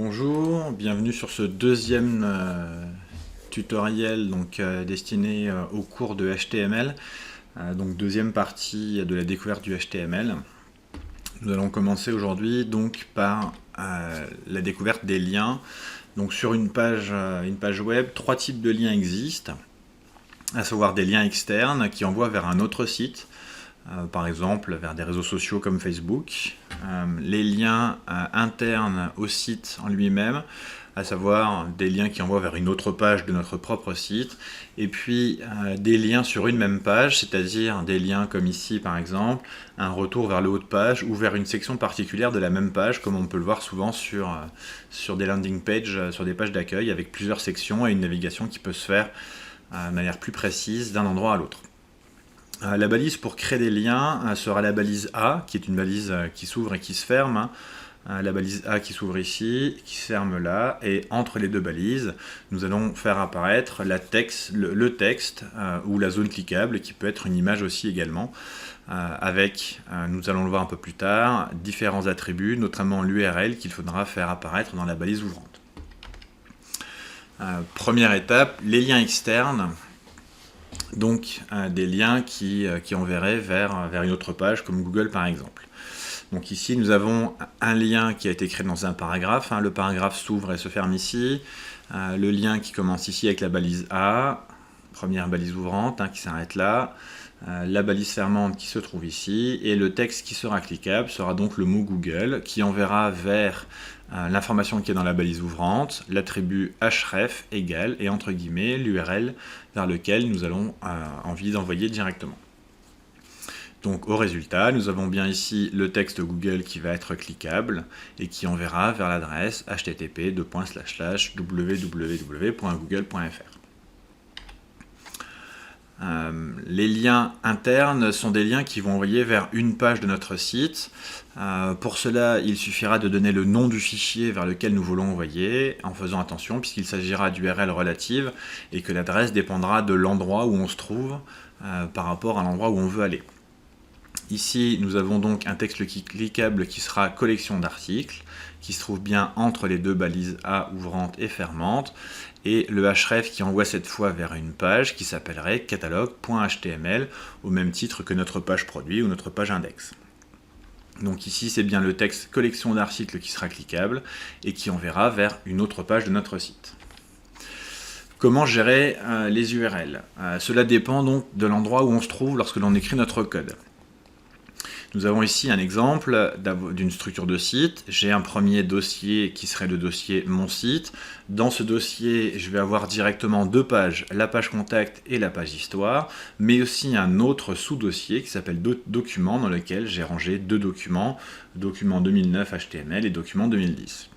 Bonjour, bienvenue sur ce deuxième tutoriel destiné au cours de HTML, donc deuxième partie de la découverte du HTML. Nous allons commencer aujourd'hui par la découverte des liens. Donc sur une page web, trois types de liens existent, à savoir des liens externes qui envoient vers un autre site, par exemple vers des réseaux sociaux comme Facebook, les liens internes au site en lui-même, à savoir des liens qui envoient vers une autre page de notre propre site, et puis des liens sur une même page, c'est-à-dire des liens comme ici par exemple, un retour vers le haut de page ou vers une section particulière de la même page, comme on peut le voir souvent sur des landing pages, sur des pages d'accueil avec plusieurs sections et une navigation qui peut se faire de manière plus précise d'un endroit à l'autre. La balise pour créer des liens sera la balise A, qui est une balise qui s'ouvre et qui se ferme. La balise A qui s'ouvre ici, qui se ferme là, et entre les deux balises, nous allons faire apparaître le texte ou la zone cliquable, qui peut être une image aussi également, avec, nous allons le voir un peu plus tard, différents attributs, notamment l'URL qu'il faudra faire apparaître dans la balise ouvrante. Première étape, les liens externes. Donc des liens qui enverraient vers une autre page comme Google par exemple. Donc ici nous avons un lien qui a été créé dans un paragraphe, le paragraphe s'ouvre et se ferme ici, le lien qui commence ici avec la balise A, première balise ouvrante qui s'arrête là, la balise fermante qui se trouve ici, et le texte qui sera cliquable sera donc le mot Google qui enverra vers l'information qui est dans la balise ouvrante, l'attribut href égale et entre guillemets l'URL vers lequel nous allons envie d'envoyer directement. Donc au résultat, nous avons bien ici le texte Google qui va être cliquable et qui enverra vers l'adresse http://www.google.fr. Les liens internes sont des liens qui vont envoyer vers une page de notre site. Pour cela, il suffira de donner le nom du fichier vers lequel nous voulons envoyer, en faisant attention puisqu'il s'agira d'URL relative et que l'adresse dépendra de l'endroit où on se trouve par rapport à l'endroit où on veut aller. Ici, nous avons donc un texte cliquable qui sera collection d'articles, qui se trouve bien entre les deux balises A ouvrante et fermante, et le href qui envoie cette fois vers une page qui s'appellerait catalogue.html, au même titre que notre page produit ou notre page index. Donc ici, c'est bien le texte collection d'articles qui sera cliquable et qui enverra vers une autre page de notre site. Comment gérer les URL? Cela dépend donc de l'endroit où on se trouve lorsque l'on écrit notre code. Nous avons ici un exemple d'une structure de site. J'ai un premier dossier qui serait le dossier Mon site. Dans ce dossier, je vais avoir directement deux pages, la page contact et la page histoire, mais aussi un autre sous-dossier qui s'appelle Documents, dans lequel j'ai rangé deux documents, document 2009 HTML et document 2010.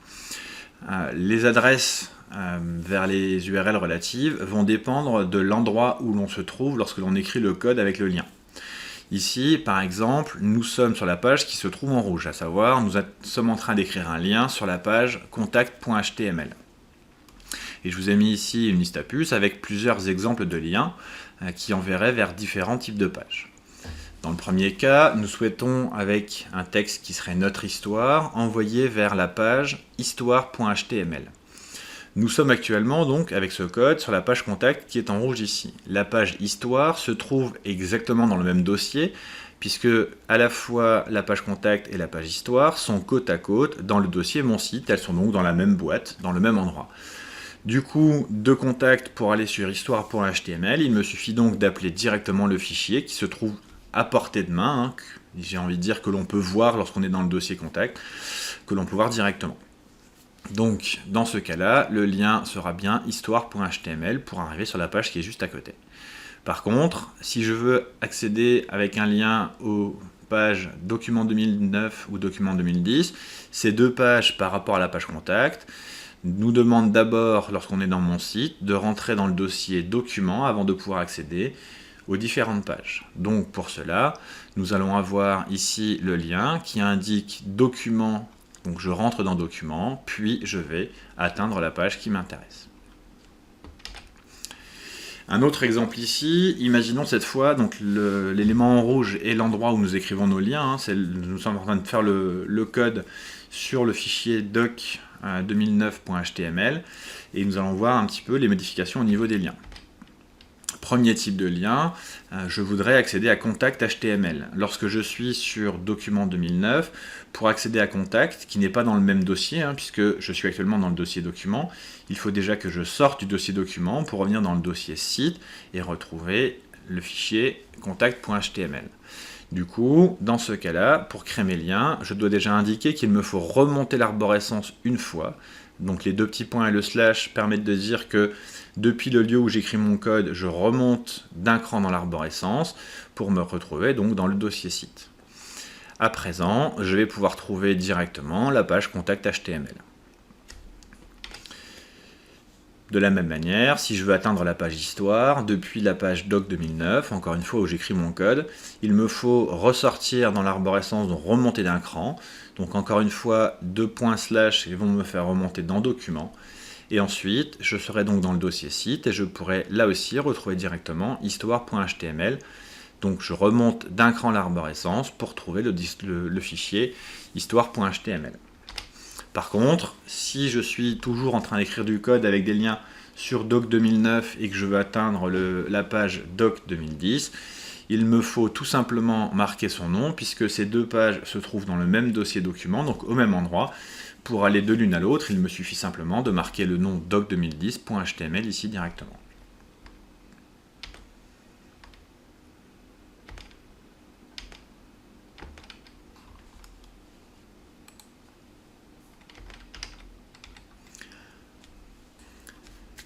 Les adresses vers les URL relatives vont dépendre de l'endroit où l'on se trouve lorsque l'on écrit le code avec le lien. Ici, par exemple, nous sommes sur la page qui se trouve en rouge, à savoir, nous sommes en train d'écrire un lien sur la page contact.html. Et je vous ai mis ici une liste à puces avec plusieurs exemples de liens qui enverraient vers différents types de pages. Dans le premier cas, nous souhaitons, avec un texte qui serait notre histoire, envoyer vers la page histoire.html. Nous sommes actuellement donc avec ce code sur la page contact qui est en rouge ici. La page histoire se trouve exactement dans le même dossier puisque à la fois la page contact et la page histoire sont côte à côte dans le dossier Mon site. Elles sont donc dans la même boîte, dans le même endroit. Du coup, de contact pour aller sur histoire.html, il me suffit donc d'appeler directement le fichier qui se trouve à portée de main. J'ai envie de dire que l'on peut voir lorsqu'on est dans le dossier contact, que l'on peut voir directement. Donc, dans ce cas-là, le lien sera bien histoire.html pour arriver sur la page qui est juste à côté. Par contre, si je veux accéder avec un lien aux pages document 2009 ou document 2010, ces deux pages par rapport à la page contact nous demandent d'abord, lorsqu'on est dans mon site, de rentrer dans le dossier documents avant de pouvoir accéder aux différentes pages. Donc, pour cela, nous allons avoir ici le lien qui indique document. Donc je rentre dans Documents, puis je vais atteindre la page qui m'intéresse. Un autre exemple ici, imaginons cette fois, donc l'élément en rouge est l'endroit où nous écrivons nos liens. Nous sommes en train de faire le code sur le fichier doc 2009.html et nous allons voir un petit peu les modifications au niveau des liens. Premier type de lien, je voudrais accéder à Contact HTML. Lorsque je suis sur document 2009, pour accéder à Contact, qui n'est pas dans le même dossier, puisque je suis actuellement dans le dossier document, il faut déjà que je sorte du dossier document pour revenir dans le dossier site et retrouver le fichier contact.html. Du coup, dans ce cas-là, pour créer mes liens, je dois déjà indiquer qu'il me faut remonter l'arborescence une fois. Donc les deux petits points et le slash permettent de dire que depuis le lieu où j'écris mon code, je remonte d'un cran dans l'arborescence pour me retrouver donc dans le dossier site. À présent, je vais pouvoir trouver directement la page Contact HTML. De la même manière, si je veux atteindre la page Histoire, depuis la page Doc 2009, encore une fois où j'écris mon code, il me faut ressortir dans l'arborescence, donc remonter d'un cran. Donc encore une fois, deux points slash vont me faire remonter dans Document. Et ensuite, je serai donc dans le dossier site et je pourrai là aussi retrouver directement histoire.html. Donc je remonte d'un cran l'arborescence pour trouver le fichier histoire.html. Par contre, si je suis toujours en train d'écrire du code avec des liens sur Doc 2009 et que je veux atteindre la page Doc 2010, il me faut tout simplement marquer son nom puisque ces deux pages se trouvent dans le même dossier document, donc au même endroit. Pour aller de l'une à l'autre, il me suffit simplement de marquer le nom doc2010.html ici directement.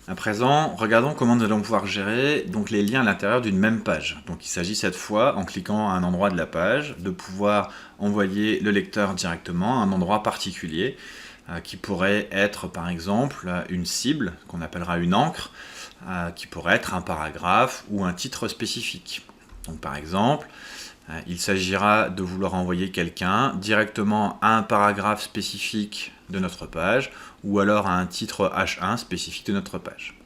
À présent, regardons comment nous allons pouvoir gérer donc, les liens à l'intérieur d'une même page. Donc il s'agit cette fois, en cliquant à un endroit de la page, de pouvoir envoyer le lecteur directement à un endroit particulier, qui pourrait être par exemple une cible, qu'on appellera une encre, qui pourrait être un paragraphe ou un titre spécifique. Donc par exemple, il s'agira de vouloir envoyer quelqu'un directement à un paragraphe spécifique de notre page ou alors à un titre H1 spécifique de notre page.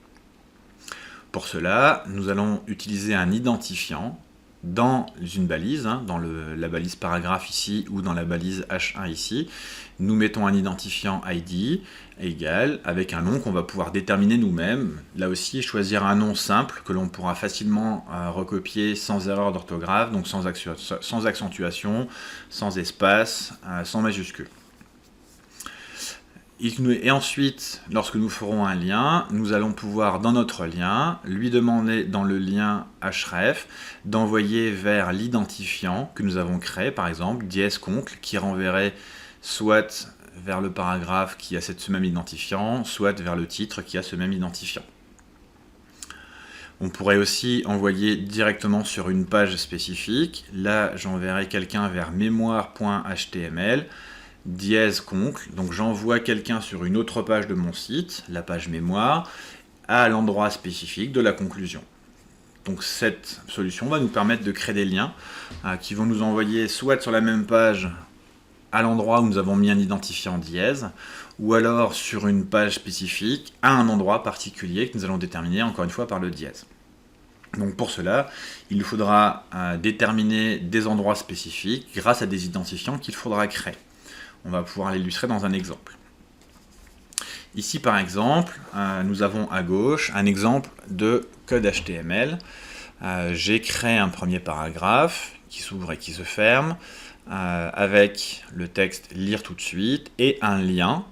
Pour cela, nous allons utiliser un identifiant dans une balise, dans la balise paragraphe ici ou dans la balise H1 ici. Nous mettons un identifiant ID égal avec un nom qu'on va pouvoir déterminer nous-mêmes. Là aussi, choisir un nom simple que l'on pourra facilement recopier sans erreur d'orthographe, donc sans accentuation, sans espace, sans majuscule. Et ensuite, lorsque nous ferons un lien, nous allons pouvoir, dans notre lien, lui demander dans le lien href d'envoyer vers l'identifiant que nous avons créé, par exemple, /concle, qui renverrait soit vers le paragraphe qui a ce même identifiant, soit vers le titre qui a ce même identifiant. On pourrait aussi envoyer directement sur une page spécifique. Là, j'enverrai quelqu'un vers mémoire.html, /concle, donc j'envoie quelqu'un sur une autre page de mon site, la page mémoire, à l'endroit spécifique de la conclusion. Donc cette solution va nous permettre de créer des liens qui vont nous envoyer soit sur la même page à l'endroit où nous avons mis un identifiant dièse, ou alors sur une page spécifique à un endroit particulier que nous allons déterminer encore une fois par le dièse. Donc pour cela, il nous faudra déterminer des endroits spécifiques grâce à des identifiants qu'il faudra créer. On va pouvoir l'illustrer dans un exemple. Ici par exemple, nous avons à gauche un exemple de code HTML. J'ai créé un premier paragraphe qui s'ouvre et qui se ferme avec le texte lire tout de suite et un lien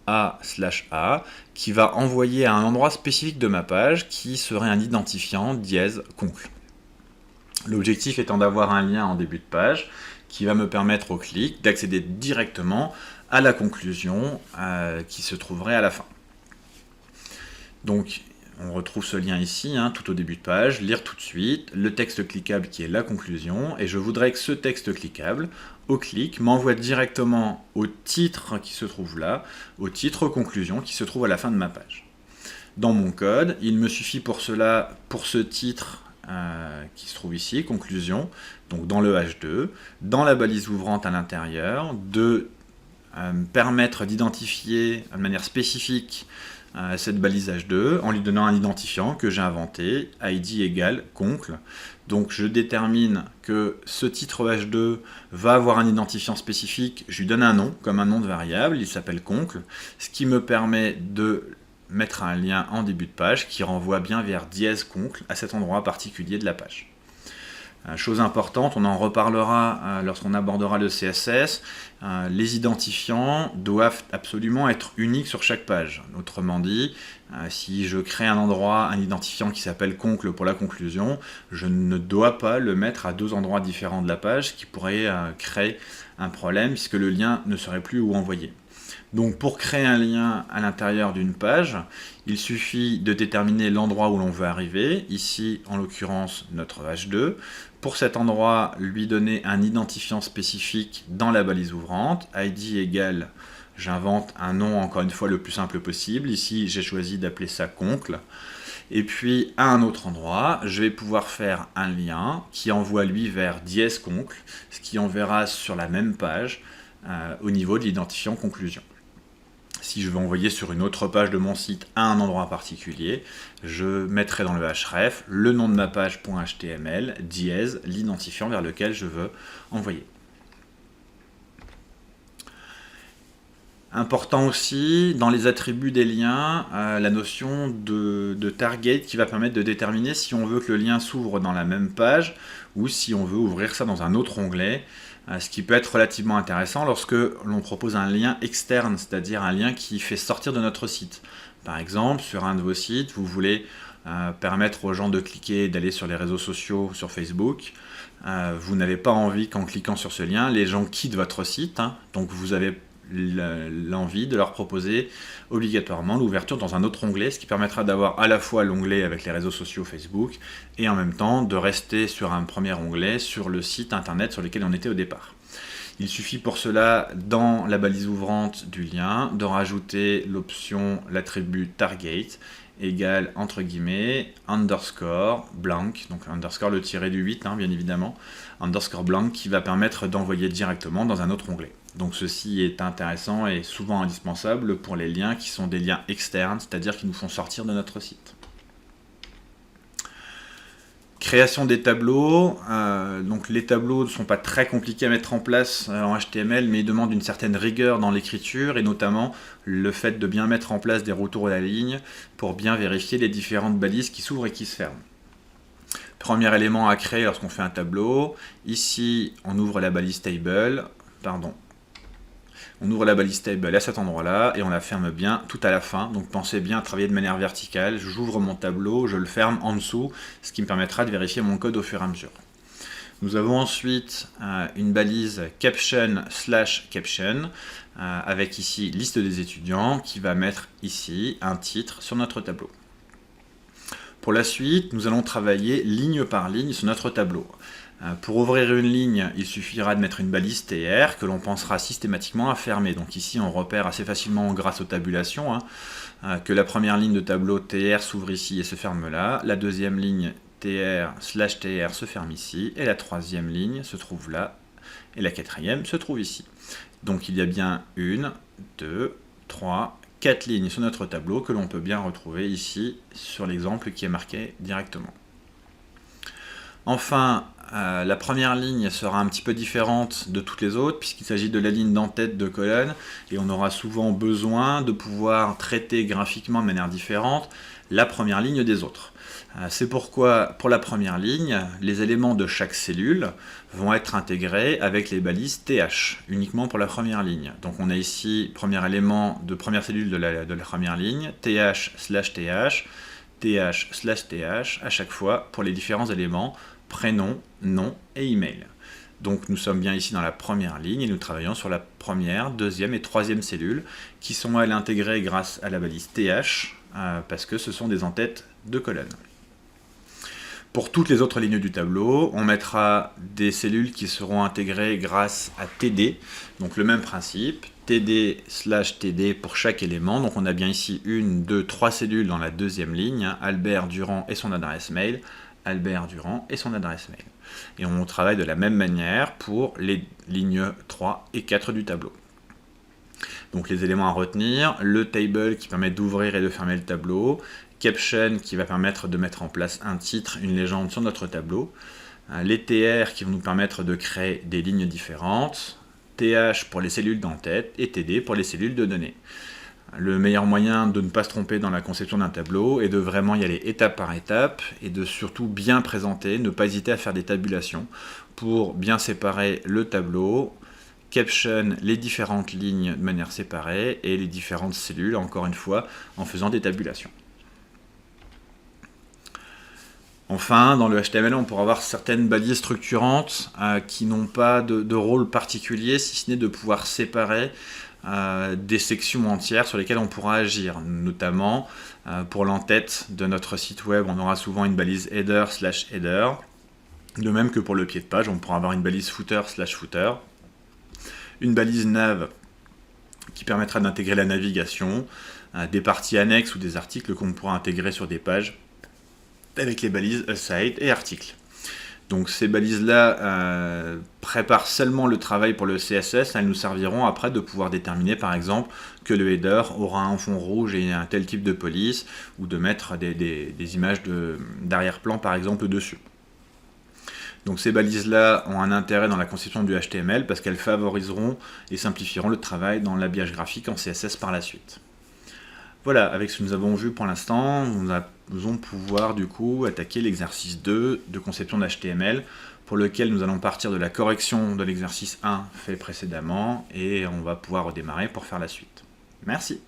A/A qui va envoyer à un endroit spécifique de ma page qui serait un identifiant /concle. L'objectif étant d'avoir un lien en début de page qui va me permettre au clic d'accéder directement à la conclusion qui se trouverait à la fin. Donc on retrouve ce lien ici, tout au début de page, lire tout de suite, le texte cliquable qui est la conclusion, et je voudrais que ce texte cliquable, au clic, m'envoie directement au titre qui se trouve là, au titre conclusion qui se trouve à la fin de ma page. Dans mon code, il me suffit pour cela, pour ce titre qui se trouve ici, conclusion, donc dans le H2, dans la balise ouvrante à l'intérieur, de permettre d'identifier de manière spécifique cette balise H2 en lui donnant un identifiant que j'ai inventé, id égale concle. Donc je détermine que ce titre H2 va avoir un identifiant spécifique, je lui donne un nom, comme un nom de variable, il s'appelle concle, ce qui me permet de mettre un lien en début de page qui renvoie bien vers dièse concle à cet endroit particulier de la page. Chose importante, on en reparlera lorsqu'on abordera le CSS, les identifiants doivent absolument être uniques sur chaque page. Autrement dit, si je crée un endroit, un identifiant qui s'appelle concle pour la conclusion, je ne dois pas le mettre à deux endroits différents de la page, ce qui pourrait créer un problème puisque le lien ne serait plus où envoyer. Donc pour créer un lien à l'intérieur d'une page, il suffit de déterminer l'endroit où l'on veut arriver, ici en l'occurrence notre H2. Pour cet endroit, lui donner un identifiant spécifique dans la balise ouvrante, id égale, j'invente un nom encore une fois le plus simple possible, ici j'ai choisi d'appeler ça concle. Et puis à un autre endroit, je vais pouvoir faire un lien qui envoie lui vers dièse concle, ce qui enverra sur la même page au niveau de l'identifiant conclusion. Si je veux envoyer sur une autre page de mon site à un endroit particulier, je mettrai dans le href le nom de ma page.html, dièse, l'identifiant vers lequel je veux envoyer. Important aussi, dans les attributs des liens, la notion de target qui va permettre de déterminer si on veut que le lien s'ouvre dans la même page ou si on veut ouvrir ça dans un autre onglet, ce qui peut être relativement intéressant lorsque l'on propose un lien externe, c'est-à-dire un lien qui fait sortir de notre site. Par exemple, sur un de vos sites, vous voulez permettre aux gens de cliquer, d'aller sur les réseaux sociaux, sur Facebook. Vous n'avez pas envie qu'en cliquant sur ce lien, les gens quittent votre site, donc vous avez l'envie de leur proposer obligatoirement l'ouverture dans un autre onglet, ce qui permettra d'avoir à la fois l'onglet avec les réseaux sociaux Facebook et en même temps de rester sur un premier onglet sur le site internet sur lequel on était au départ. Il suffit pour cela, dans la balise ouvrante du lien, de rajouter l'option, l'attribut target égale entre guillemets underscore blank, donc underscore le tiré du 8 bien évidemment, underscore blank qui va permettre d'envoyer directement dans un autre onglet. Donc ceci est intéressant et souvent indispensable pour les liens qui sont des liens externes, c'est-à-dire qui nous font sortir de notre site. Création des tableaux, donc les tableaux ne sont pas très compliqués à mettre en place en HTML, mais ils demandent une certaine rigueur dans l'écriture et notamment le fait de bien mettre en place des retours à la ligne pour bien vérifier les différentes balises qui s'ouvrent et qui se ferment. Premier élément à créer lorsqu'on fait un tableau, ici on ouvre la balise table, on ouvre la balise table à cet endroit-là et on la ferme bien tout à la fin. Donc pensez bien à travailler de manière verticale. J'ouvre mon tableau, je le ferme en dessous, ce qui me permettra de vérifier mon code au fur et à mesure. Nous avons ensuite une balise caption/caption avec ici liste des étudiants qui va mettre ici un titre sur notre tableau. Pour la suite, nous allons travailler ligne par ligne sur notre tableau. Pour ouvrir une ligne, il suffira de mettre une balise TR que l'on pensera systématiquement à fermer. Donc ici, on repère assez facilement grâce aux tabulations que la première ligne de tableau TR s'ouvre ici et se ferme là. La deuxième ligne TR/TR se ferme ici. Et la troisième ligne se trouve là. Et la quatrième se trouve ici. Donc il y a bien 1, 2, 3, 4 lignes sur notre tableau que l'on peut bien retrouver ici sur l'exemple qui est marqué directement. Enfin, la première ligne sera un petit peu différente de toutes les autres puisqu'il s'agit de la ligne d'en-tête de colonne et on aura souvent besoin de pouvoir traiter graphiquement de manière différente la première ligne des autres. C'est pourquoi pour la première ligne, les éléments de chaque cellule vont être intégrés avec les balises TH, uniquement pour la première ligne. Donc on a ici premier élément de première cellule de la première ligne, TH/TH, TH/TH à chaque fois pour les différents éléments, prénom, nom et email. Donc nous sommes bien ici dans la première ligne et nous travaillons sur la première, deuxième et troisième cellule qui sont elles intégrées grâce à la balise TH parce que ce sont des en-têtes de colonne. Pour toutes les autres lignes du tableau, on mettra des cellules qui seront intégrées grâce à TD, donc le même principe, TD/TD pour chaque élément. Donc on a bien ici 1, 2, 3 cellules dans la deuxième ligne, Albert Durand et son adresse mail, Albert Durand et son adresse mail. Et on travaille de la même manière pour les lignes 3 et 4 du tableau. Donc les éléments à retenir, le table qui permet d'ouvrir et de fermer le tableau, caption qui va permettre de mettre en place un titre, une légende sur notre tableau, les TR qui vont nous permettre de créer des lignes différentes, TH pour les cellules d'entête et TD pour les cellules de données. Le meilleur moyen de ne pas se tromper dans la conception d'un tableau est de vraiment y aller étape par étape et de surtout bien présenter, ne pas hésiter à faire des tabulations pour bien séparer le tableau, caption les différentes lignes de manière séparée et les différentes cellules, encore une fois, en faisant des tabulations. Enfin, dans le HTML, on pourra avoir certaines balises structurantes qui n'ont pas de rôle particulier, si ce n'est de pouvoir séparer des sections entières sur lesquelles on pourra agir. Notamment, pour l'entête de notre site web, on aura souvent une balise header/header. De même que pour le pied de page, on pourra avoir une balise footer/footer. Une balise nav qui permettra d'intégrer la navigation, des parties annexes ou des articles qu'on pourra intégrer sur des pages avec les balises aside et articles. Donc ces balises-là préparent seulement le travail pour le CSS, elles nous serviront après de pouvoir déterminer par exemple que le header aura un fond rouge et un tel type de police, ou de mettre des images d'arrière-plan par exemple dessus. Donc ces balises-là ont un intérêt dans la conception du HTML parce qu'elles favoriseront et simplifieront le travail dans l'habillage graphique en CSS par la suite. Voilà, avec ce que nous avons vu pour l'instant, nous allons pouvoir du coup attaquer l'exercice 2 de conception d'HTML, pour lequel nous allons partir de la correction de l'exercice 1 fait précédemment, et on va pouvoir redémarrer pour faire la suite. Merci.